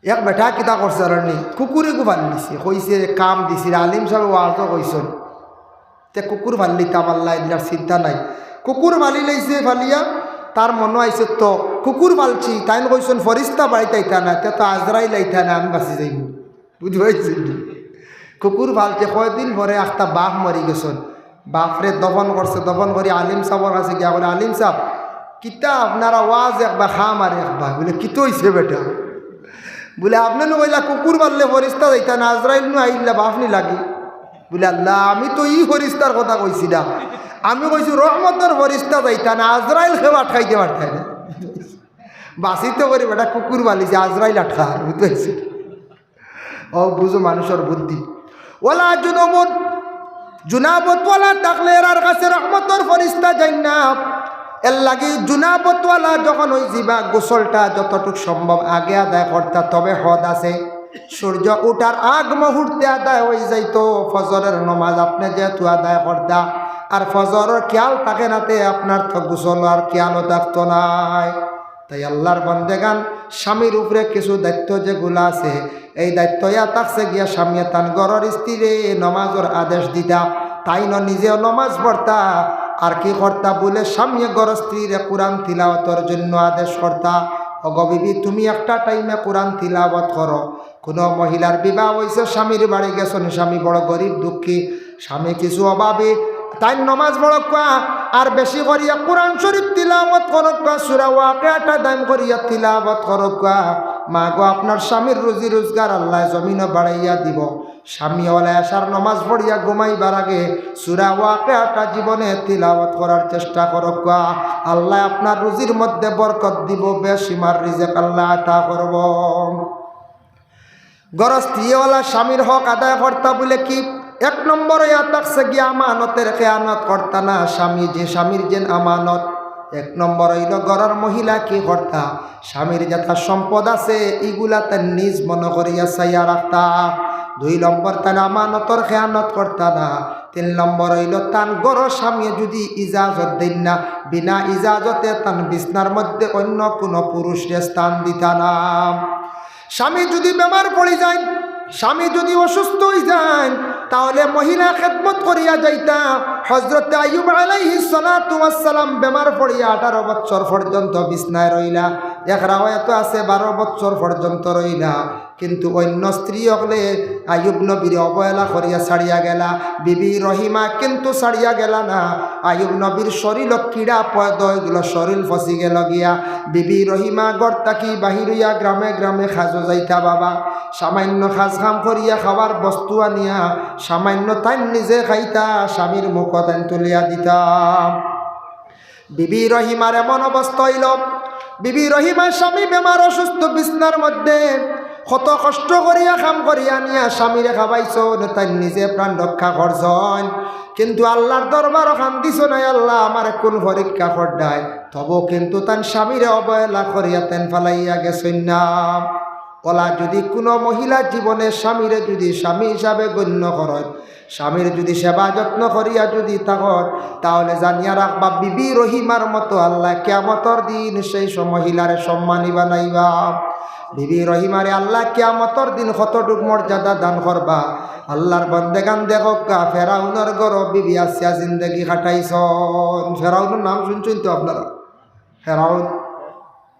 এক বেটা কিতা করছে নি কুকুরে ভাল দিছে কইছে কাম দিছি আলিম সাহেব ওয়াজও কইছেন তে কুকুর ভাল লিতাম আল্লাহ এদিনার চিন্তা নাই কুকুর ভালি লাইছে ফালিয়া তার মনে আইছে তো কুকুর পালছি তাই কইছেন ফরিস্তা বাড়িতে আইতা না তে তো আজরাইল আইতা না আমি বাঁচি যাইব বুঝতে পারছি কুকুর পালছে কয়দিন পরে একটা বাঘ মরি গেছেন বাপরে দফন করছে দফন করে আলিম সাহর কাছে গিয়া বলে আলিম সাহ কিতা আপনারা ওয়াজ একবার খাম আর একবার বলে কিতো হইছে বেটা বলে আপনি কইলা কুকুর মারলে ফরিস্তা যাইতা না আজরাইল নু আইলা বাপনি লাগে বলে আল্লাহ আমি তো ই ফরিস্তার কথা কইছি না আমি কইছি রহমতের ফরিস্তা যাইতা না আজরাইল খেয়ে আটকাইতে পারতাই না বাঁচিতে করি বেটা কুকুর বালিছে আজরাইল আটকা বুঝতে পারছি ও বুঝো মানুষের বুদ্ধি ওলা জুনমন জুনাবতওয়ালা থাকলে এর কাছে রহমতের ফরিস্তা যাই না এর লাগে জুনাবতওয়ালা যখন ওই জিবা গোসলটা যতটুকু সম্ভব আগে আদায় করতা তবে হদ আছে সূর্য ওঠার আগ মুহূর্তে আদায় হয়ে যাইতো ফজরের নমাজ আপনি যেহেতু আদায় করতা আর ফজরের খেয়াল থাকে নাতে আপনার তো গোসল আর খেয়ালও থাকতো নাই তাই আল্লাহর বান্দেগান স্বামীর উপরে কিছু দায়িত্ব যেগুলো আছে এই দায়িত্ব ইয়া থাকছে গিয়া স্বামী তান ঘরের স্ত্রীরে নমাজের আদেশ দিতা তাই নিজেও নমাজ পড়তা আর কি করতা বলে স্বামী ঘর স্ত্রীরে কোরআন তিলাওয়াতের জন্য আদেশ করতা অগবিবি তুমি একটা টাইমে কোরআন তিলাওয়াত করো কোনো মহিলার বিবাহ হয়েছে স্বামীর বাড়ি গেছেন স্বামী বড় গরিব দুঃখী স্বামী কিছু অভাবে তাই নমাজ পড়ো আর বেশি করিয়া কোরআন শরীফ তিলাওয়াত করক সূরা ওয়াকিয়াটা দাম করিয়া তিলাওয়াত করক মা গো আপনার স্বামীর রুজি রোজগার আল্লাহ জমিনও বাড়াইয়া দিব স্বামী ওলা আসার নমাজ পড়িয়া ঘুমাইবার আগে সূরা ওয়াকিয়াটা জীবনে তিলাওয়াত করার চেষ্টা করক আল্লাহ আপনার রুজির মধ্যে বরকত দিব বেশিমার রিজিক আল্লাহ আতা করব গরস্ত্রীওয়ালা স্বামীর হক আদায় করতা বলে কি এক নম্বরে থাকছে গিয়া আমানতের খেয়ানত করতা না স্বামী যে স্বামীর যে আমানত এক নম্বর হইল ঘরের মহিলা কি করতা স্বামীর যথা সম্পদ আছে এগুলা তার নিজ মনে করিয়া চাইয়া রাখতা দুই নম্বর তার আমানতর খেয়ানত করতা না তিন নম্বর হইল তান ঘর স্বামী যদি ইজাজত দেন না বিনা ইজাজতে তান বিছনার মধ্যে অন্য কোনো পুরুষের স্থান দিতা না স্বামী যদি বেমার পড়ে যায় স্বামী যদি অসুস্থ হয়ে যায় তাহলে মহিলা খেদমত করিয়া যাইতা হযরত আইয়ুব আলাইহিস সালাতু ওয়াস সালাম বেমার পড়িয়া 18 বছর পর্যন্ত বিছনায় রইলা এক রাওয়ায়াত আছে 12 বছর পর্যন্ত রইলা কিন্তু অন্য স্ত্রী হলে আইয়ুব নবীর অবহেলা করিয়া ছাড়িয়া গেলা বিবি রহিমা কিন্তু ছাড়িয়া গেলা না আইয়ুব নবীর শরীর কিড়া পয়দা হইল শরীর ফসি গেল গিয়া বিবি রহিমা ঘর থাকি বাহির হইয়া গ্রামে গ্রামে খাজো যাইতা বাবা সামান্য খাজ খাম করিয়া খাবার বস্তু আনিয়া সামান্য তাই নিজে খাইতা স্বামীর মুখ তাই তুলিয়া দিতাম বিবি রহিমার এমন অবস্থা হইল বিবি রহিমার স্বামী বেমার অসুস্থ বিছনার মধ্যে কত কষ্ট করিয়া কাম করিয়া নিয়া স্বামীরে খাবাইছ তাই নিজে প্রাণ রক্ষা করছেন কিন্তু আল্লাহর দরবার খান দিছ নাই আল্লাহ আমার কোন পরীক্ষা করডায় তবু কিন্তু তান স্বামীরে অবহেলা করিয়া তেন ফালাইয়া গেছেন না ওলা যদি কোনো মহিলা জীবনে স্বামীরে যদি স্বামী হিসাবে গণ্য করেন স্বামীর যদি সেবা যত্ন করিয়া যদি থাকত তাহলে জানিয়া রাখবা বিবি রহিমার মতো আল্লাহ কিয়ামতের দিন সেই মহিলারে সম্মানী বানাইবা বিবি রহিমারে আল্লাহ কিয়ামতের দিন কতটুক মর্যাদা দান করবা আল্লাহর বন্দেগান দেখক ফেরাউনের ঘর বিবি আসিয়া জিন্দগি কাটাইছন ফেরাউনের নাম শুনছেন তো আপনারা ফেরাউন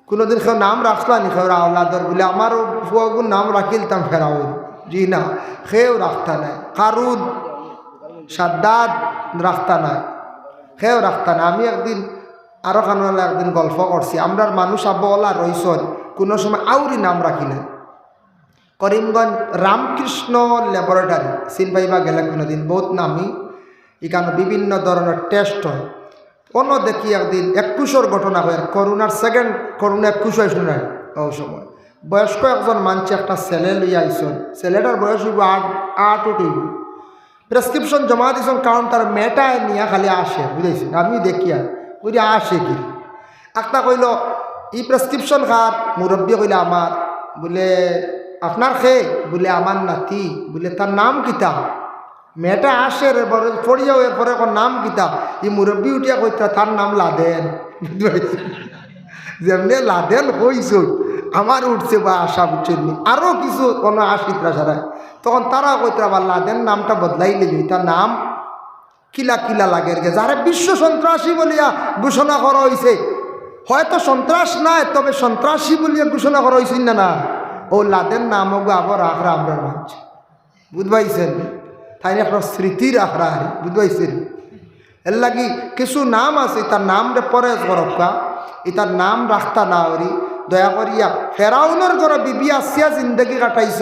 কোনোদিন কেউ নাম রাখলা নি খেউ আল্লাহর বলে আমারও ফুয়াগুর নাম রাখিলতাম ফেরাউন জি না খেউ রাখতা নাই কারুন সাদ্দাদ রাখতা নাই খেউ রাখতা না আমি একদিন আরও খানওয়ালা একদিন গল্প করছি আমরার মানুষ আব্বাওয়ালা রইসন কোনো সময় আউরি নাম রাখিলেন করিমগঞ্জ রামকৃষ্ণ ল্যাবরেটরি চিন পাইবা গেলে কোনোদিন বহুত নামি এখানে বিভিন্ন ধরনের টেস্ট হয় অন্য দেখি একদিন 21 ঘটনা হয় করোনার সেকেন্ড করোনা 21 হয়েছিল না ওই সময় বয়স্ক একজন মানুষ একটা ছেলে লইয়া আইসন ছেলেটার বয়স হইব 8 উঠইব প্রেসক্রিপশন জমা দিয়েছেন কাউন্টার মেটায় নিয়ে খালি আসে বুঝেছেন আমি দেখি আর ওই আসে কি একটা কইল ই প্রেসক্রিপশন কার মুরব্বী কইলে আমার বলে আপনার খে বলে আমার নাতি বলে তার নাম কিতা মেয়েটা আসে রে বড় পড়িয়াও এরপরে নাম কিতা ই মুরব্বী উঠিয়া কইতা তার নাম লাদেন যেমনি লাদেন হইছ আমার উঠছে বা আশা বুঝছেন আরও কিছু কোনো আশিতরা সারায় তখন তারা কইতে আবার লাদেন নামটা বদলাইলে তার নাম কিলা কিলা লাগে যারা বিশ্ব সন্ত্রাসী বলিয়া ঘোষণা করা হয়েছে হয়তো সন্ত্রাস নাই তবে সন্ত্রাসী বলিয়া ঘোষণা করা হয়েছে না না ও লাদেন নামও আবার আখরা আমরা মানছি বুঝবাইছেন তাই আপনার স্মৃতির আখরা হারি বুঝবাইছেন এর লাগি কিছু নাম আছে তার নামটা পরে করকা এটার নাম রাখতা না হরি দয়া করিয়া ফেরাউনের ঘরে বিবি আসিয়া জিন্দগি কাটাইছ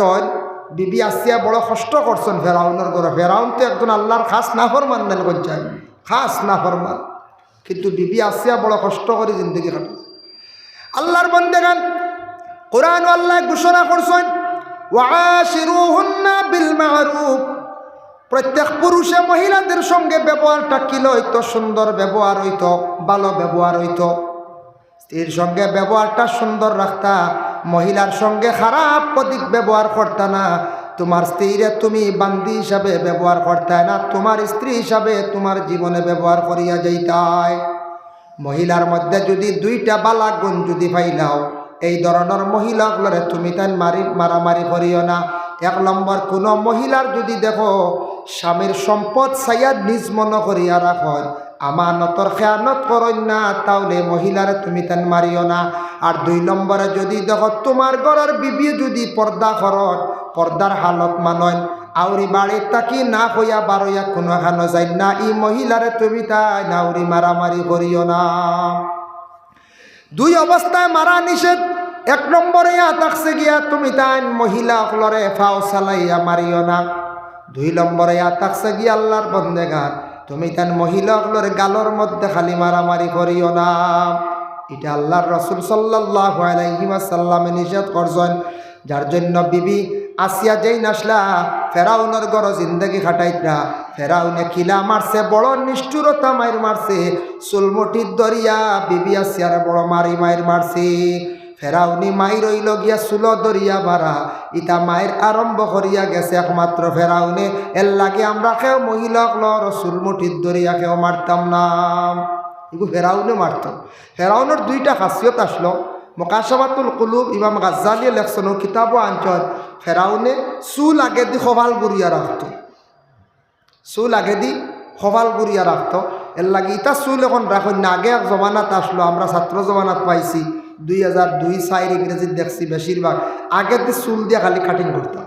বিবি আসিয়া বড় কষ্ট করছেন ফেরাউনের ঘরে ফেরাউন তো একজন আল্লাহর খাস নাফরমান দেন করছেন খাস নাফরমান কিন্তু বিবি আসিয়া বড় কষ্ট করে জিন্দগি কাটাইছে আল্লাহর বান্দাগান কোরআন আল্লাহ ঘোষণা করছেন ওয়াশিরুহুন্না বিল মারুফ প্রত্যেক পুরুষে মহিলাদের সঙ্গে ব্যবহারটা কিলো হইতো সুন্দর ব্যবহার হইতো ভালো ব্যবহার হইতো স্ত্রীর সঙ্গে ব্যবহারটা সুন্দর রাখতা মহিলার সঙ্গে খারাপ অধিক ব্যবহার করতা না তোমার স্ত্রীরে তুমি বান্দি হিসাবে ব্যবহার করতে না তোমার স্ত্রী হিসাবে তোমার জীবনে ব্যবহার করিয়া যাইতাই মহিলার মধ্যে যদি দুইটা বালা গুণ যদি পাইলাও এই ধরনের মহিলাগুলোরে তুমি তাই মারামারি করিও না এক নম্বর কোনো মহিলার যদি দেখো স্বামীর সম্পদ চাইয়া নিজ মন করিয়া রাখ আমানতর খেয়ানত করেন না তাহলে মহিলারে তুমি তান মারিও না আর দুই নম্বরে যদি দেখো তোমার ঘরের বিবি যদি পর্দা করন পর্দার হালত মানন আউরি বাড়ির তাকি না হইয়া বারইয়া কোনো খানো যাই না ই মহিলারে তুমি তাই নাউরি মারামারি করিও না দুই অবস্থায় মারা নিষেধ এক নম্বরে থাকছে গিয়া তুমি তাই মহিলা ফলরে ফাও চালাইয়া মারিও না দুই নম্বরে থাকছে গিয়া আল্লাহর বন্দেগান তুমি তাই মহিলা ফলরে গালর মধ্যে খালি মারামারি করিও না এটা আল্লাহর রাসূল সাল্লাল্লাহু আলাইহি ওয়াসাল্লামে নিষেধ করছেন যার জন্য বিবি আসিয়া যেই নাসলা ফেরাউনের ঘর জিন্দগি খাটাইতরা ফেরাউনে খিলা মারছে বড় নিষ্ঠুরতা মাইর মারছে চুলমুঠির দরিয়া বিবি আসিয়ার বড় মাইর মারছে ফেরাউনি মাইর রইল গিয়া চুল দরিয়া বাড়া ইতা মায়ের আরম্ভ করিয়া গেছে একমাত্র ফেরাউনে এর লাগে আমরা কেউ মহিলাক চুলমুঠির দরিয়া কেউ মারতাম না এগুলো ফেরাউনে মারত ফেরাউনের দুইটা খাসিয়ত আসলো মুকাশাফাতুল কুলুব ইমাম গাজ্জালী লেখছেন কিতাবও আনছন ফেরাউনে চুল আগে দি খোভাল গুড়িয়া রাখত চুল আগে দি খোভাল গুড়িয়া রাখত এর লাগে ইতা চুল এখন রাখুন না আগে এক জমানাত আসলো আমরা ছাত্র জমানাত পাইছি 2002-04 ইংরেজিত দেখছি বেশিরভাগ আগে দি চুল দিয়ে খালি কাটিং করতাম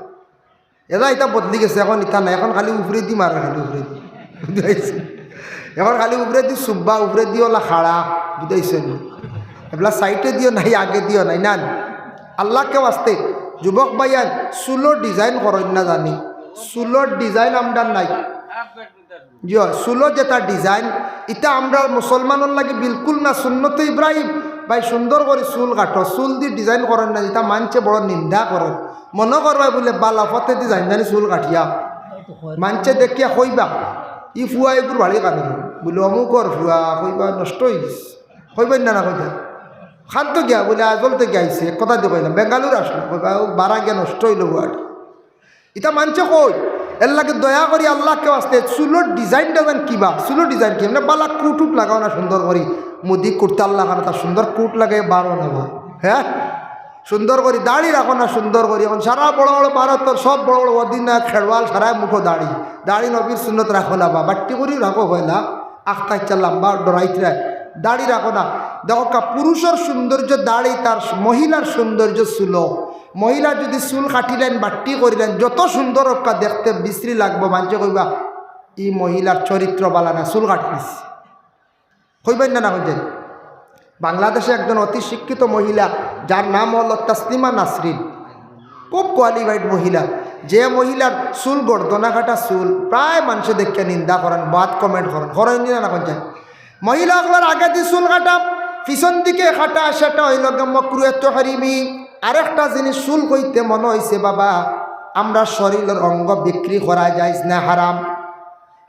এরা এটা বদলি গেছে এখন ইতা নাই এখন খালি উপরে দি মারে খালি উপরে দি বুঝাইছি এখন খালি উপরে দি সুব্বা উপরে দি ওলা খাড়া বুঝাইছেন এগুলা সাইটে দিও নাই আগে দিও নাই না আল্লাহকে আসতে যুবক ভাইয়ান চুলোর ডিজাইন করেন না জানি চুলোর ডিজাইন আমরা নাই জি চুলোর যেটা ডিজাইন এটা আমরা মুসলমানের লাগে বিলকুল না সুন্নতে ইব্রাহিম ভাই সুন্দর করে চুল কাটো চুল দিয়ে ডিজাইন করেন না যেটা মানছে বড় নিন্দা করেন মনে করবাই বলে বালাফতে ডিজাইন জানি চুল কাটিয়া মানছে দেখিয়া কইবা ই ফুয়া এগুলো ভালো কানে বলে অমুকর ফুয়া কইবা নষ্ট হয়ে গেছে কইবেন না কইতে খাদ্য গিয়া বলে আজলতে গিয়েছে কথা দিয়ে পাইলাম বেঙ্গালুর আসলো বারা গিয়া নষ্ট হইল বুয়াট এটা মানছে কই এর লাগে দয়া করি আল্লাহকে আসতে চুলোর ডিজাইনটা যেন কিবা চুলোর ডিজাইন কি মানে বালা কুটুট লাগাও না সুন্দর করি মুদি কুর্তা আল্লাহ খানা তার সুন্দর কুট লাগে বারো নেব হ্যাঁ সুন্দর করি দাড়ি রাখো না সুন্দর করি এখন সারা বড় বড় ভারতের সব বড় বড় অধিনায়ক খেলোয়াড় সারাই মুখো দাড়ি নবীর সুন্নত রাখো না বা বাট্টি করি রাখো হয় না আখতা ইচ্ছা লম্বা ডরাইতে দাড়ি রাখো না দেখো পুরুষের সৌন্দর্য দাড়ি তার মহিলার সৌন্দর্য চুল মহিলা যদি চুল কাটিলেন বাট্টি করিলেন যত সুন্দর ওকা দেখতে বিশ্রী লাগবো মানছে কইবা ই মহিলার চরিত্র বালা না চুল কাটিস কইবেন না কইতেন বাংলাদেশে একজন অতি শিক্ষিত মহিলা যার নাম হলো তাসলিমা নাসরিন খুব কোয়ালিফাইড মহিলা যে মহিলার চুল গর্দনা কাটা চুল প্রায় মানুষে দেখে নিন্দা করেন বাদ কমেন্ট করেন না কইতেন মহিলাগুলোর আগে দিয়ে চুল কাটা পিছন দিকে কাটা সেটা হইল মকরুহে তাহরিমি আরেকটা জিনিস চুল কইতে মনে হয়েছে বাবা আমরা শরীরের অঙ্গ বিক্রি করা যায় না হারাম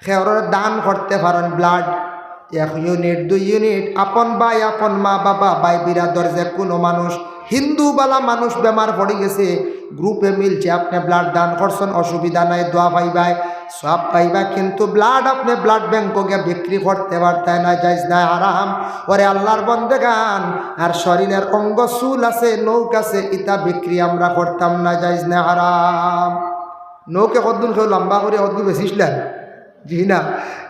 খেয়রের দান করতে পারেন ব্লাড 1 ইউনিট 2 ইউনিট আপন ভাই আপন মা বাবা ভাই বিরাদর যে কোনো মানুষ হিন্দু বালা মানুষ বেমার পড়ে গেছে গ্রুপে মিলছে, আপনি ব্লাড দান করছেন, অসুবিধা নাই, দোয়া পাইবাই, সব পাইবা, কিন্তু ব্লাড আপনি ব্লাড ব্যাংকে গিয়ে বিক্রি করতে পারতেন না, জায়েজ না, হারাম। ওরে আল্লাহর বন্দেগান, আর শরীরের অঙ্গ চুল আছে, নৌক আছে, ইটা বিক্রি আমরা করতাম না, জায়েজ না, হারাম। নৌকে কদ্দুন কেউ লম্বা করে কদ্দুন বেশিছিলেন, জি না,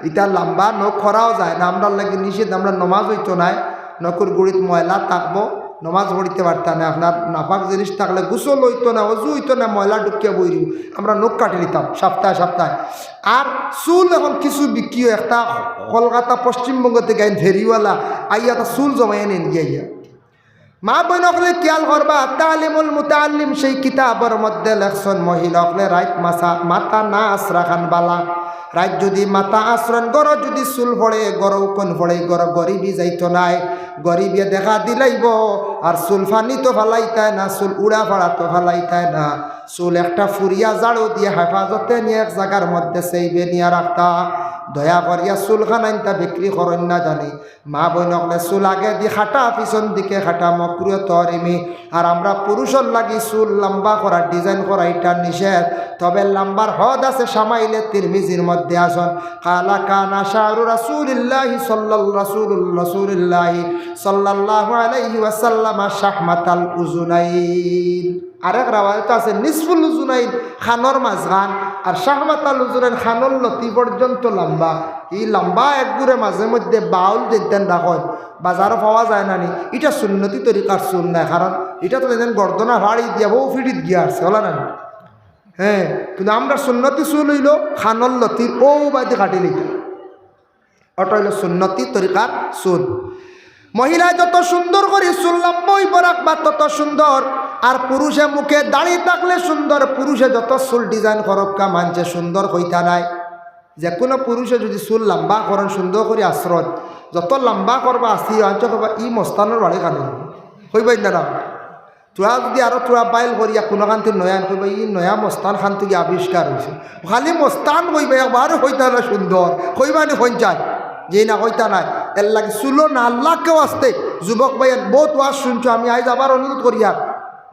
ইটা লম্বা নখ করাও যায় না, আমরা লাগে নিষেধ, আমরা নমাজ হইতো নাই, নখের গুড়িত ময়লা থাকবো, নমাজ পড়িতে পারতাম না, আপনার নাপাক জিনিস থাকলে গোসল হইতো না, অজু হইতো না, ময়লা ঢুকিয়ে বই দিব, আমরা নখ কাটি নিতাম সপ্তাহে সপ্তাহে। আর চুল এখন কিছু বিক্রি একটা কলকাতা পশ্চিমবঙ্গ থেকে আইন ফেরিওয়ালা আইয়া তা চুল জমাই নেন গিয়া। মা বোন হলে খেয়াল করবা, তালিমুল মুতাআল্লিম সেই কিতাবের মধ্যে লেখছেন মহিলা হলে রাইত মাথা না আশ্রাখান বালা, রাইত যদি মাথা আশ্রণ গড় যদি চুল পড়ে গড় কোন পড়ে গড় গরিবি যাইতো নাই, গরিবিয়ে দেখা দিলাইব, আর চুল ফানি তো ফালাইতায় না, চুল উড়া ফাড়া তো ফালাইতায় না, চুল একটা ফুরিয়া জাড়ু দিয়ে হেফাজতে নিয়ে এক জায়গার মধ্যে সেইবে নিয়ে রাখতা। দয়া করিয়া চুল খানাইনটা বিক্রি করেন না জানি। মা বোন হলে চুল আগে দি খাটা, পিছন দিকে খাটা, মকরুয় তরিমি। আর আমরা পুরুষের লাগি চুল লম্বা করা, ডিজাইন করা এটা নিষেধ, তবে লম্বার হদ আছে, সামাইলে তিরমিজির মধ্যে আসন কালা কানা শাহরু রাসূলিল্লাহি সাল্লাল্লাহু আলাইহি ওয়াসাল্লাম শাহমাতাল উজুনাইন। আরেক রাওয়ায়াত আছে নিসফুল উজুনাইন, খানর মাঝখান, আর শাহমাতাল উজুনাইন খানর লতি পর্যন্ত লম্বা। এই লম্বা একগুড়ে মাঝে মধ্যে বাউল দিতেন রাখেন, বাজারও পাওয়া যায় না নি, এটা সুন্নতি তরিকার চুল নাই, কারণ এটা তো দেখেন গর্দনা ভাড়ি দিয়া বউ ফিটিত গিয়া আসছে হলা না। হ্যাঁ, কিন্তু আমরা সুন্নতি চুল হইল খানর লতির ও বাদি কাটি নিত, ওটা হইল সুন্নতি তরিকার চুল। মহিলায় যত সুন্দর করে চুল লম্বা হইব রাখবা তত সুন্দর, আর পুরুষে মুখে দাঁড়িয়ে থাকলে সুন্দর, পুরুষে যত চুল ডিজাইন করক্কা মানছে সুন্দর হইতা নাই। যে কোনো পুরুষে যদি চুল লম্বা করেন সুন্দর করে আশ্রয়, যত লম্বা করবা আসি আঞ্চ করবা, ই মস্তানোর বাড়ি কানুন হইবাই না। তোরা যদি আরো তোরা বাইল করিয়া কোনো খান্তি নয়ান কইবা, ই নয়া মস্তান খান থেকে আবিষ্কার হয়েছে, খালি মস্তান কইবা, একবার হইতা না সুন্দর কইবানি হইন যে না হইতা নাই। এর লাগে চুলো না আল্লাহকেও আসতে যুবক ভাইয়ের বহুত ওয়াজ শুনছো, আমি আজ আবার অনুরোধ করিয়া,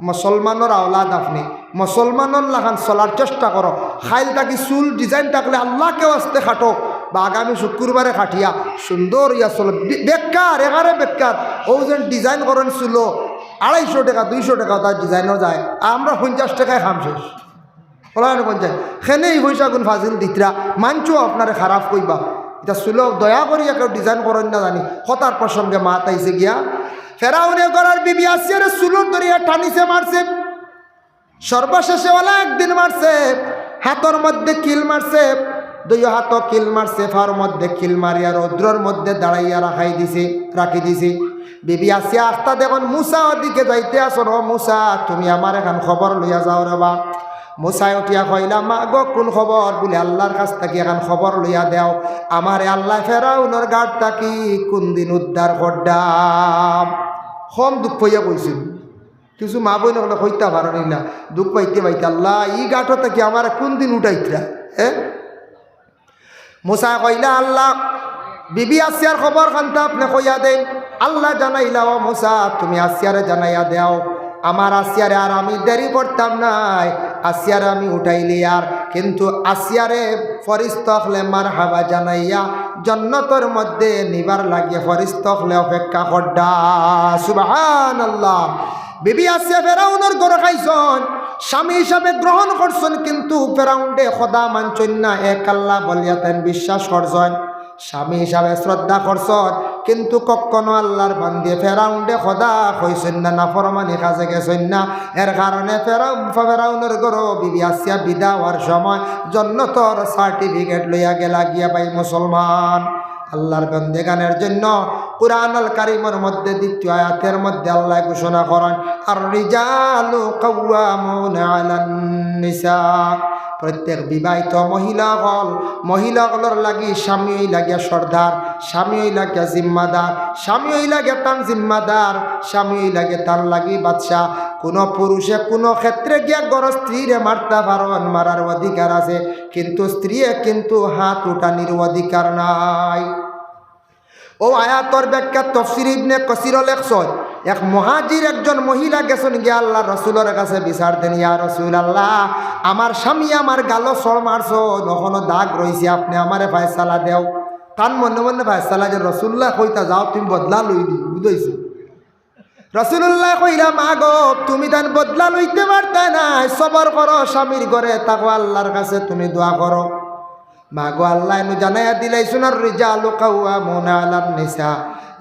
মুসলমানের আওলাদ আপনি মুসলমানের লাগান চলার চেষ্টা করো, খাইল থাকি চুল ডিজাইন থাকলে আল্লাহকেও আসতে খাটো, বা আগামী শুক্রবারে খাটিয়া সুন্দর ইয়া চলো, বেকার এগারে বেকার ও যেন ডিজাইন করেন চুলো 250 টাকা 200 টাকা তার ডিজাইনও যায়, আমরা 50 টাকায় খাম শেষ বলা পঞ্চায়েত খেনে এই পয়সা গুণ ফাজিল দিতরা মানছো আপনারে খারাপ কইবা। এটা চুলো দয়া করিয়া কেউ ডিজাইন করেন না জানি, হতার প্রসঙ্গে মাত আইছে গিয়া ফেরাউনে করার বিবি আসিয়ারে চুলোর ধরিয়া টানিছে মারছে, সর্বশেষে ওলা একদিন মারছে, হাতর মধ্যে কিল মারছে, 2 হাত কিল মারছে, ফার মধ্যে কিল মারিয়া রৌদ্রর মধ্যে দাঁড়াইয়া রাখি দিছে। বিবি আসিয়া আস্তা দেখুন মুসা ওদিকে যাইতে আসো, ও মুসা তুমি আমার এখন খবর লইয়া যাও রে বা। মুসাই উঠিয়া কইলা, মা গো কোন খবর? বলে আল্লাহর কাছ থেকে এখন খবর লইয়া দেও, আমারে আল্লাহ ফেরাউনের গাড় থাকি কোন দিন উদ্ধার করদাম। কম দুঃখ হইয়া কইছিল, কিছু মা বই নকলে হইতা পারি না, দুঃখ পাইতে পাইতে আল্লাহ ই গাঁঠো থাকি আমার কোন দিন উঠাইতরা। মুসা কইলা, আল্লাহ বিবি আসিয়ার খবর খানটা আপনি কইয়া দেন। আল্লাহ জানাইলা, ও মুসা তুমি আসিয়ারে জানাইয়া দেও, আমার আসিয়ারে আর আমি দেরি করতাম নাই, আসিয়ারে আমি উঠাইলি আর, কিন্তু আসিয়ারে ফরিস্তা হলে মার হাবা জানাইয়া জন্নতর মধ্যে নিবার লাগিয়ে ফরিস্তা হলে অপেক্ষা করডা। সুবহানাল্লাহ। বিবি আসিয়া ফেরাউনের গড় খাইছন, স্বামী হিসাবে গ্রহণ করছেন, কিন্তু ফেরাউন্ডে খোদা মানছেন না, এক আল্লাহ বলিয়া তেন বিশ্বাস করছেন, স্বামী হিসাবে শ্রদ্ধা করছেন, কিন্তু কখনো আল্লাহর বান্দে ফেরাউন্ডে খোদা কইছেন না, নাফরমানি কাজে গেছেন না। এর কারণে ফেরাউনের গরো বিবি আসিয়া বিদা হওয়ার সময় জন্নতর সার্টিফিকেট লইয়া গেলা গিয়া ভাই মুসলমান। আল্লাহর বান্দেগানের জন্য কুরআনুল কারীমের মধ্যে 2য় আয়াতের মধ্যে আল্লাহ ঘোষণা করেন, আর রিজালু কাওয়ামুনা আলান নিসা। প্রত্যেক বিবাহিত মহিলাগুলোর লাগি স্বামী লাগিয়া সর্দার, স্বামী লাগিয়া জিম্মাদার, স্বামী লাগে তার জিম্মাদার, স্বামী লাগে তার লাগি বাদশাহ। কোনো পুরুষে কোনো ক্ষেত্রে গিয়া গড় স্ত্রীরে মারতে পারেন, মারার অধিকার আছে, কিন্তু স্ত্রীয়ে কিন্তু হাত উঠানির অধিকার নাই। ও আয়াতর ব্যাখ্যা তাফসীর ইবনে কাসীর লেখছেন, এক মুহাজির একজন মহিলা গেছেন গিয়া আল্লাহ রসুলের কাছে বিচার দেন, ইয়া রসুল আল্লাহ, আমার স্বামী আমার গালো সর মারছো, এখনো দাগ রয়েছে, আপনি আমারে ফায়সালা দেও। তার মনে মনে ফায়সালা যে রসুল্লাহ কইতা যাও তুমি বদলা লইলি, বুঝাইছো? রসুল্লাহ কইলা মা গো তুমি তান বদলা লইতে পারতে না, সবর করো, স্বামীর ঘরে তাকো, আল্লাহর কাছে তুমি দোয়া করো। মা গো আল্লাহ এনু জানাইয়া দিলাই সোনার রিজালু কাওয়ামুনা আলান নিসা,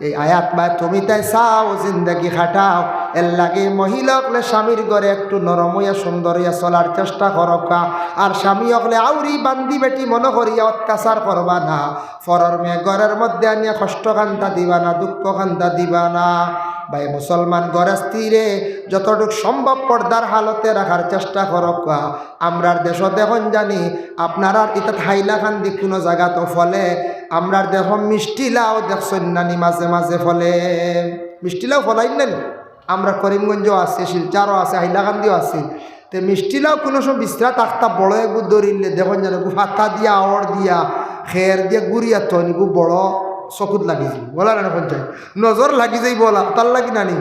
এই আয়াত বা তুমি তাই চাও জিন্দগি খাটাও, এর লাগে মহিলা হকলে স্বামীর ঘরে একটু নরম হইয়া সুন্দর হইয়া চলার চেষ্টা করবা, আর স্বামী হকলে আউরি বান্দি বেটি মনে করিয়া অত্যাচার করবা না, ফরর মেয়ে ঘরের মধ্যে আনিয়া কষ্ট কান্তা দিবা না, দুঃখ কান্তা দিবা না। ভাই মুসলমান ঘরে স্ত্রীরে যতটুকু সম্ভব পর্দার হালতে রাখার চেষ্টা করবা। আমরার দেশ দেখুন জানি আপনারা এটা হাইলাকান্দি কোনো জায়গা তো ফলে, আমরার দেখ মিষ্টি লাও দেখছেন নানি মাঝে মাঝে ফলে, মিষ্টি লাও ফলাই নানি, আমরা করিমগঞ্জও আছে, শিলচারও আছে, হাইলাকান্দিও আছে। তো মিষ্টি লাও কোনো সময় বিশ্রা তাক্তা বড় এগু দৌড়িলে দেখুন জানি ফাতা দিয়া আওয়ার দিয়া খের দিয়া গুড়িয়া তো নিগু বড় চকুত লাগি যাই বলা না পঞ্চায়েত নজর লাগি যাই বলা তার লাগি নানি।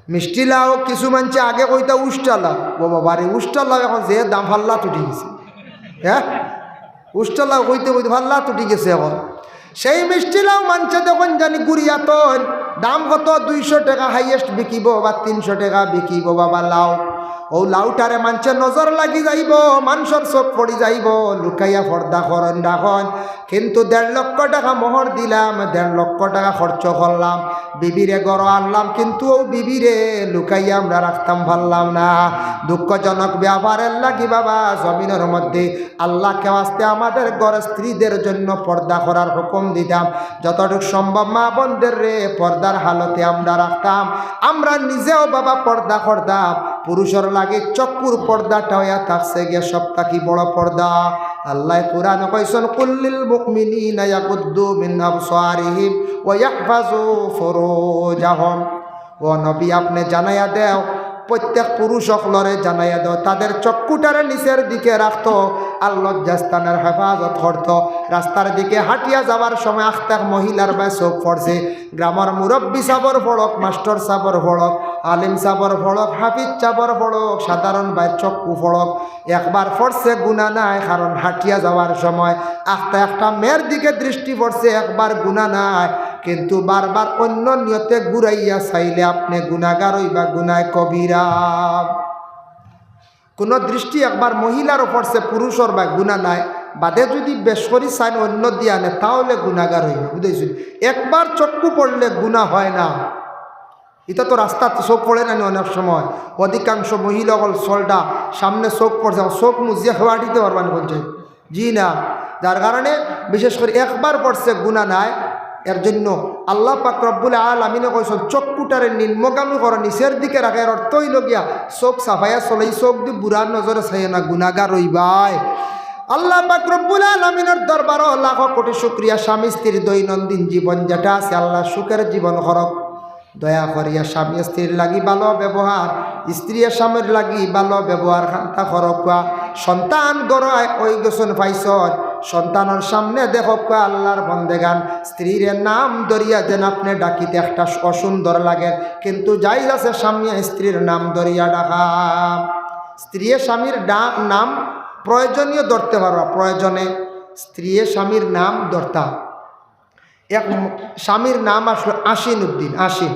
মিষ্টি লাও কিছু মানছে আগে কইতা উষ্টা লাও, বাবা বাড়ি উষ্টা লাও এখন যে দাম ফাল্লা তুটি গেছে, হ্যাঁ উষ্টা লাও কইতে কইতে ফাল্লা তুটি গেছে এখন। সেই মিষ্টি লাও মানছে দেখুন জানি গুড়িয়া তো দাম কত 200 টাকা হাইয়েস্ট বিকিব বা 300 টাকা বিকিব বাবা লাও। ও লাউটারে মানছে নজর লাগি যাইব, মানুষের চোখ পড়ি যাইব, লুকাইয়া পর্দা করেন ডাকন। কিন্তু 1.5 লক্ষ টাকা মোহর দিলাম, 1.5 লক্ষ টাকা খরচ করলাম, বিবিরে গড় আনলাম, কিন্তু ও বিবিরে লুকাইয়া আমরা রাখতাম পারলাম না। দুঃখজনক ব্যাপারের লাগি বাবা জমিনের মধ্যে আল্লাহকে আসতে আমাদের ঘর স্ত্রীদের জন্য পর্দা করার হুকুম দিতাম। যতটুকু সম্ভব মা বোনদের রে পর্দার হালতে আমরা রাখতাম, আমরা নিজেও বাবা পর্দা করতাম। পুরুষের লাগে চক্ষুর পর্দাটা হইয়া থাকছে গিয়ে সবটা কি বড় পর্দা। আল্লাহ কুরআন কইছেন কুল্লিল মুমিনিনা ইয়াকুদ্দু মিন আবসারিহিম ওয়া ইয়াহফাজু ফুরুজাহুম। ও নবী আপনি জানাইয়া দেও, প্রত্যেক পুরুষ সকলরে জানাইয়া দাও তাদের চক্ষুটারে নিচের দিকে রাখতো, আর লজ্জাস্থানের হেফাজত করতো। রাস্তার দিকে হাঁটিয়া যাওয়ার সময় আখতাক মহিলার বা চোখ পড়ছে, গ্রামের মুরব্বী সাবর ফড়ক, মাস্টার সাবর ফড়ক, আলিম সাবর ফড়ক, হাফিজ সাবর ফড়ক, সাধারণ বাইর চক্ষু ফড়ক, একবার পড়ছে গুনাহ নাই, কারণ হাঁটিয়া যাওয়ার সময় আখতা একটা মেয়ের দিকে দৃষ্টি পড়ছে, একবার গুনাহ নাই। কিন্তু বারবার অন্য নিয়তে ঘুরাইয়া চাইলে আপনি গুনাহগার হইবা, গুনায় কবিরা। কোন দৃষ্টি একবার মহিলার পড়ছে, পুরুষের বা গুনাহ নাই, বাদে যদি বেশ করি চাইন অন্য দিয়া নে তাহলে গুনাহগার হইবে, বুঝেছি? একবার চক্ষু পড়লে গুনাহ হয় না। এটা তো রাস্তা চোখ পড়ে না অনেক সময়, অধিকাংশ মহিলা হল চলটা সামনে চোখ পড়ছে, চোখ মুজিয়া খাওয়া দিতে পারবেন বলছে জি না। যার কারণে বিশেষ করে একবার পড়ছে গুনাহ নাই, এর জন্য আল্লাহ পাক রব্বুল আলামিনে কইছেন চক্ষুটারে নিম্নগামী করো, নিচের দিকে রাখে। এর অর্থ হইল গিয়া চোখ সাফাইয়া চলে, চোখ দিয়ে বুড়ার নজরে চাই না, গুনাহগার হইবাই। আল্লাহ পাক রব্বুল আলামিনের দরবারে লাখ কোটি শুকরিয়া। স্বামী স্ত্রীর দৈনন্দিন জীবন যেটা আছে আল্লাহ সুখের জীবন করক। দয়া করিয়া স্বামী স্ত্রীর লাগি ভালো ব্যবহার, স্ত্রী স্বামীর লাগি ভালো ব্যবহার খান্তা করক। সন্তান গড়ায় ওই গোসন পাইছন, সন্তানের সামনে দেখক আল্লাহর বন্দেগান স্ত্রীর নাম দরিয়া যেন আপনি ডাকিতে একটা অসুন্দর লাগে, কিন্তু যাই আছে স্বামী স্ত্রীর নাম দরিয়া ডাকা। স্ত্রী স্বামীর নাম প্রয়োজনীয় ধরতে পারবা, প্রয়োজনে স্ত্রী স্বামীর নাম ধরতা। এক স্বামীর নাম আসলো আশ্বিন উদ্দিন, আশ্বিন।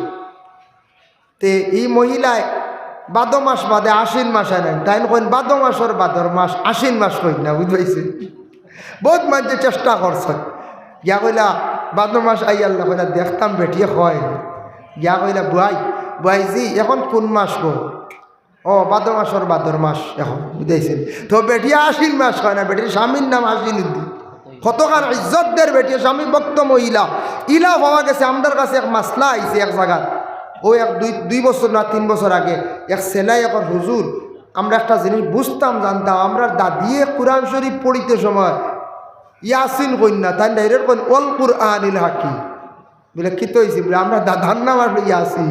তে এই মহিলায় বাদ মাস বাদে আশ্বিন মাস আনেন, তাই কইন বাদ মাসের বাদর মাস আশ্বিন মাস কইন না, বুঝতে বহুত মানুষ চেষ্টা করছে। গিয়া কইলা বাদ মাস আই আল্লাহ কইলা দেখতাম বেটিয়ে হয়। গিয়া কইলা বুয়াই বুয়াইজি এখন কোন মাস গো? ও বাদ মাসের বাদর মাস এখন, বুঝাইছেন? তো বেটিয়া আশ্বিন মাস হয় না, বেটির স্বামীর নাম আশ্বিন উদ্দিন। কতখান ইজ্জতদের বেটিয়া স্বামী ভক্ত মহিলা ইলা পাওয়া গেছে। আমাদের কাছে এক মাসলা আইছে এক জায়গার, ও এক দুই বছর না 3 বছর আগে এক সেলাই এখন হুজুর, আমরা একটা জিনিস বুঝতাম জানতাম, আমরা দাদিয়ে কোরআন শরীফ পড়িতে সময় ইয়াসিন কন্যা তাই ডাইরেক্ট কইন অল কুরআনিল হাকিম বলে কি তো হয়েছে বলে আমরা দাদার নাম আসলে ইয়াসিন,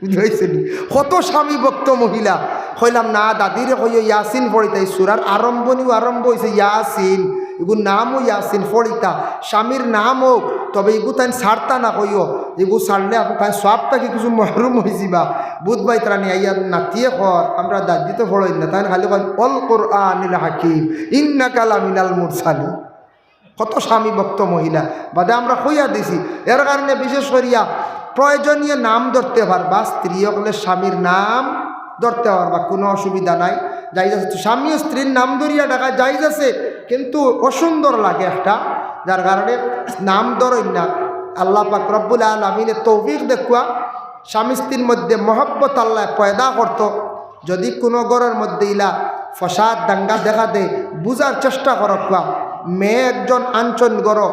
বুঝেছেন? কত স্বামী ভক্ত মহিলা কইলাম না দাদিরে কই ইয়াসিন পড়িতে, সুরার আরম্ভণীও আরম্ভ হয়েছে ইয়াসিন, এগু নামও ইয়াসিন ফড়িতা স্বামীর নাম হোক তবে এগু তাই ছাড়তা না কইও এগু ছাড়লে তাই সব তাকে কিছু মহরুম হয়েছিবা বুধ বাই তারা নিয়ে আইয়া নাতিয়ে কর আমরা দাদিতে ফড়ই না তাই খালি অল কোরআনিল হাকিম ইন্নাকা লামিনাল মুরসালিন। কত স্বামী ভক্ত মহিলা বাদে আমরা কইয়া দিছি। এর কারণে বিশেষ করিয়া প্রয়োজনীয় নাম ধরতে পারবা, স্ত্রী হলে স্বামীর নাম ধরতে পারবা, কোনো অসুবিধা নাই। যাই যাচ্ছে স্বামী ও স্ত্রীর নাম ধরিয়া ডাকা যাই যাচ্ছে, কিন্তু অসুন্দর লাগে একটা, যার কারণে নাম ধরই না। আল্লাহ পাক রব্বুল আলামিনের তৌফিক দেখুয়া স্বামী স্ত্রীর মধ্যে মহব্বত আল্লাহ পয়দা করত। যদি কোনো ঘরের মধ্যে ইলা ফসাদ দাঙ্গা দেখা দেয় বুঝার চেষ্টা করবা। মেয়ে একজন আঞ্চন গড়,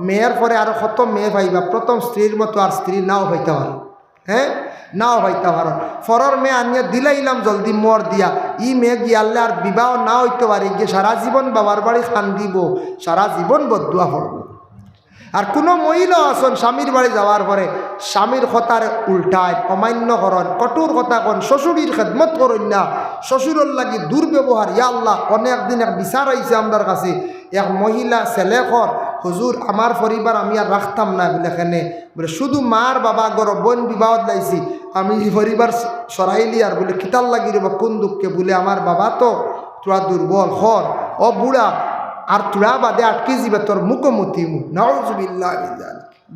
মেয়ের পরে আরও কত মেয়ে পাইবা, প্রথম স্ত্রীর মতো আর স্ত্রী নাও হইতে পারো, হ্যাঁ নাও হইতে পারো। ফরর মেয়ে আনিয়া দিলাইলাম জলদি মর দিয়া, ই মেয়ে গিয়ালে আর বিবাহ না হইতে পারে গিয়ে সারা জীবন বাবার বাড়ি খান দিব, সারা জীবন বদুয়া পড়ব। আর কোনো মহিলা আসন স্বামীর বাড়ি যাওয়ার পরে স্বামীর কথার উল্টায় অমান্য করন, কঠোর কথা কন, শ্বশুরির খেদমত করেন না, শ্বশুরের লাগি দুর্ব্যবহার। ইয়া আল্লাহ, অনেক দিন এক বিচার আইছে আমার কাছে, এক মহিলা ছেলে কর হুজুর আমার পরিবার আমি আর রাখতাম না বলে এখানে বলে শুধু মার বাবা গর বোন বিবাহত লাইছি আমি পরিবার সরাইলি আর বলে কিতাল লাগি রে বা কোন দুঃখে বলে আমার বাবা তো তোরা দুর্বল হর ও বুড়া আর তোরা বাদে আটকে যাবে তোর মুখমতি মুখ নাউজুবিল্লাহ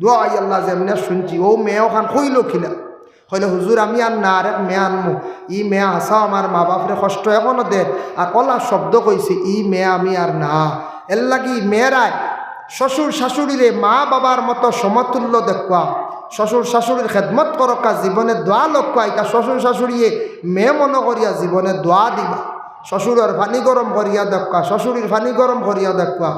দোয়া আল্লাহ যেমন শুনছি। ও মেয়ে ওখান কইল খিলা হইলে হুজুর আমি আর না আরেক মেয়ে আনমু, ই মেয়ে হাসাও আমার মা বাপরে কষ্ট এখনও দে আর কলা শব্দ কইছে ই মেয়ে আমি আর না। এর লাগি মেয়েরায় শ্বশুর শাশুড়িরে মা বাবার মতো সমতুল্য দেখুয়া, শ্বশুর শাশুড়ির খেদমত করকা, জীবনে দোয়া লক্ষ্য আইকা শ্বশুর শাশুড়িয়ে মেয়ে মনে করিয়া জীবনে দোয়া দিবা। শ্বশুরের পানি গরম করিয়া দেখা, শ্বশুরির পানি গরম করিয়া দেখা,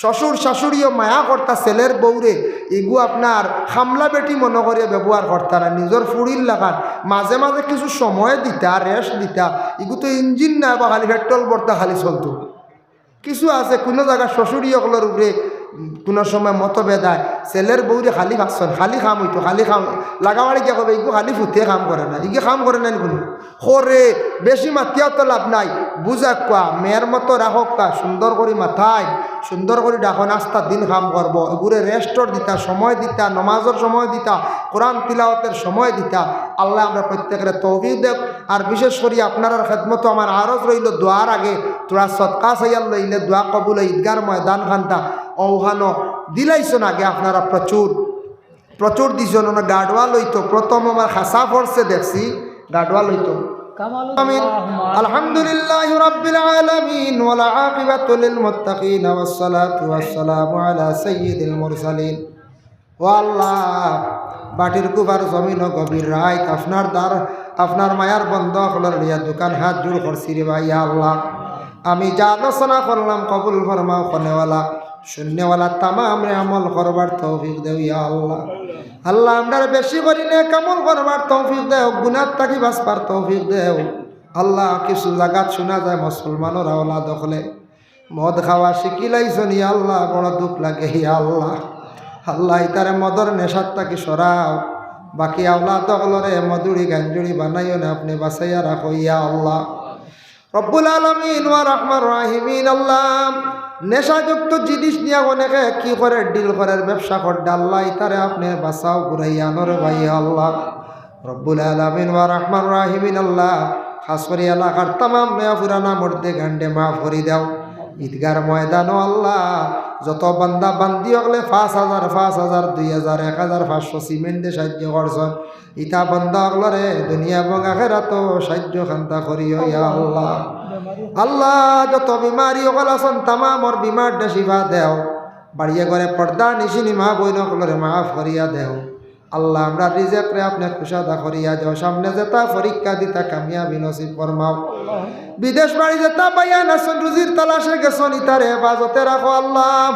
শ্বশুর শাশুড়িও মায়া কর্তা ছেলের বউরে এগু আপনার খামলা বেটি মনে করিয়া ব্যবহার কর্তারা নিজের ফুড়ির লাগান মাঝে মাঝে কিছু সময় দিতা রেস্ট দিতা। এগু তো ইঞ্জিন না বা খালি পেট্রোল ভরতা খালি চলতো। কিছু আছে কোনো জায়গায় শ্বশুরি অকলের উপরে কোনো সময় মতভেদ হয়, ছেলের বউরে খালি ভাবছেন খালি খাম হইতো খালি খাম লাগাবাড়ি গিয়ে কবে এগুলো খালি ফুটে কাম করে না, এগিয়ে কাম করে নাই কোনো করে বেশি মাতিয়াও তো লাভ নাই। বুঝা কোয়া মেয়ের মতো রাখক কা সুন্দর করে মাথায় সুন্দর করে ডাকো নাস্তার দিন কাম করবো, এগুলো রেস্টর দিতা সময় দিতা, নমাজের সময় দিতা, কোরআন তিলাওয়াতের সময় দিতা। আল্লাহ আমরা প্রত্যেকের তৌফিক দেব। আর বিশেষ করে আপনার খেদমতো আমার আরজ রইল দোয়ার আগে তোরা সৎকা সাইয়াল লইলে দোয়া কবুল ঈদগার ময়দান খান্তা ওহানো দিলাইছেন আগে আপনারা প্রচুর প্রচুর দিছেন। গাডওয়া লইতো প্রথম আমার খাসা ফরসে দেখছি গাডওয়া লইতো। আমিন আলহামদুলিল্লাহ রাব্বিল আলামিন ওয়াল আকিবাতু লিল মুত্তাকিন ওয়াস সালাতু ওয়াস সালামু আলা সাইয়্যিদিল মুরসালিন। ও আল্লাহ, বাটির কুবার জমিন ও গভীর রাত আপনার দ্বার আপনার মায়ার বন্ধ হলার লিয়া দোকান হাত জোড় করছি রে ভাই। আল্লাহ, আমি যা আলোচনা করলাম কবুল ফরমাও, কনেওয়ালা শূন্যওয়ালা তামাম রে আমল করবার তৌফিক দেও ইয়া আল্লাহ। আল্লাহ আমরা বেশি করি নে কামল করবার তৌফিক দেও, গুনাহ থাকি বাঁচবার তৌফিক দেও। আল্লাহ, কিছু জায়গাত শোনা যায় মুসলমানের আওলাদ দখলে মদ খাওয়া শিখিলাইছেন ইয়া আল্লাহ, বড় দুঃখ লাগে ইয়া আল্লাহ। আল্লাহ ইতারে মদর নেশার তাকে সরাও, বাকি আওলাদ দখলরে মধুরি গাঞ্জুরি বানাইও না, আপনি বাঁচাইয়া রাখো ইয়া আল্লাহ। রব্বুল আলামিন ওয়া রহমান রাহিমিন। আল্লাহ, নেশাযুক্ত জিনিস নিয়ে অনেকে কি করে ডিল করে ব্যবসা করে, আল্লাহ ইতারে আপনি বাঁচাও ঘুরাইয়া আনরে ভাই আল্লাহ। রব্বুল আলামিন ওয়া রহমান রাহিমিন। আল্লাহ, খাস করে এলাকার তামাম নয়া পুরানা মর্দে গান্ডে মাফ করে দাও। ঈদগার ময়দানও আল্লাহ যত বান্দা বান্দি হলে 5,000 5,000 2,000 1,500 সিমেন্টে সাহায্য করছেন, ইতা বান্দা হলরে দুনিয়া এবং আখেরাত সাহায্য খান্তা করিও ইয়া আল্লাহ। আল্লাহ, যত বিমারি হল আছেন তামামর বিমার শিফা দেও, বাড়িয়ে করে পর্দা নিশিনি মা বইন হলরে মাফ করিয়া দেও। আল্লাহ, আমরা রিজেকরে আপনি খুশাদা করিয়া যাও, সামনে যেতা পরীক্ষা দিতা কামিয়াবি নসিব ফরমাও। বিদেশ বাড়ি যেতা পাইয়া নাচন রুজির তালাশে গেছন, ইতারে হেফাজতে রাখো আল্লাহ।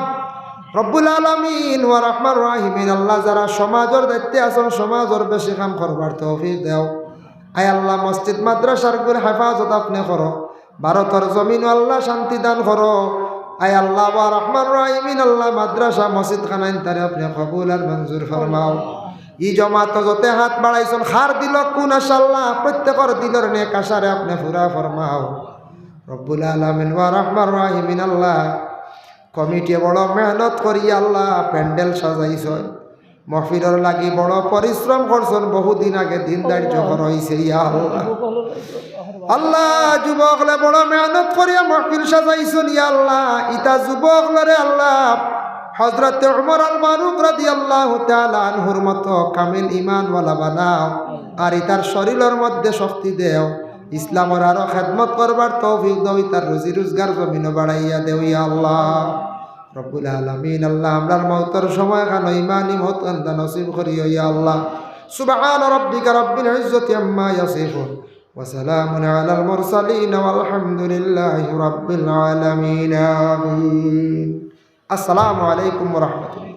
রব্বুল আলামিন ওয়া রহমান রাহিমিন। আল্লাহ, যারা সমাজের দায়িত্বে আছেন সমাজের বেশি কাম করবার তৌফিক দেও। আয় আল্লাহ, মসজিদ মাদ্রাসার গুলো হেফাজত আপনি করো, ভারতের জমিন আল্লাহ শান্তি দান করো। আয় আল্লাহ ওয়া রহমান রাহিমিন। আল্লাহ, মাদ্রাসা মসজিদ খানাইন তারে আপনি কবুল আর মঞ্জুর ফরমাও। ই জমাত যতে হাত বাড়াইছেন খার দিল কোন আশাল্লাহ, প্রত্যেকের দিলের নেক আশারে আপনি পুরা ফরমাও। রব্বুল আলামিন ওয়া রহমান রাহিমিন। আল্লাহ, কমিটি বড় মেহনত করি আল্লাহ প্যান্ডেল সাজাইছ, মহফিলর লাগি বড় পরিশ্রম করছেন, বহুদিন আগে দিন ধার্য হয়েছে। ইয়া আল্লাহ, আল্লাহ যুবকলে বড় মেহনত করিয়া মহফিল সাজাইছেন। ইয়া আল্লাহ, ইতা যুবকলরে আল্লাহ হযরত উমর আল ফারুক রাদিয়াল্লাহু তাআলা আনহুর মতো কামিল ঈমানওয়ালা বানাও, আর ইতার শরীরের মধ্যে শক্তি দেও, ইসলামের আরো খেদমত করবার তৌফিক দাও, ইতার রুজি রোজগার জমিন বাড়াইয়া দেও। ইয়া আল্লাহ রব্বুল আলামিন, আল্লাহ আমরার মওতের সময় খানো ঈমানি মওত আনতা নসিব করিও। ইয়া আল্লাহ সুবহান রাব্বিকা রাব্বিল ইজ্জাতি আম্মা ইয়াসিফুন ওয়া সালামুন আলাল মুরসালিন ওয়ালহামদুলিল্লাহি রাব্বিল আলামিন। আমিন। আসসালামু আলাইকুম ওয়া রাহমাতুল্লাহ।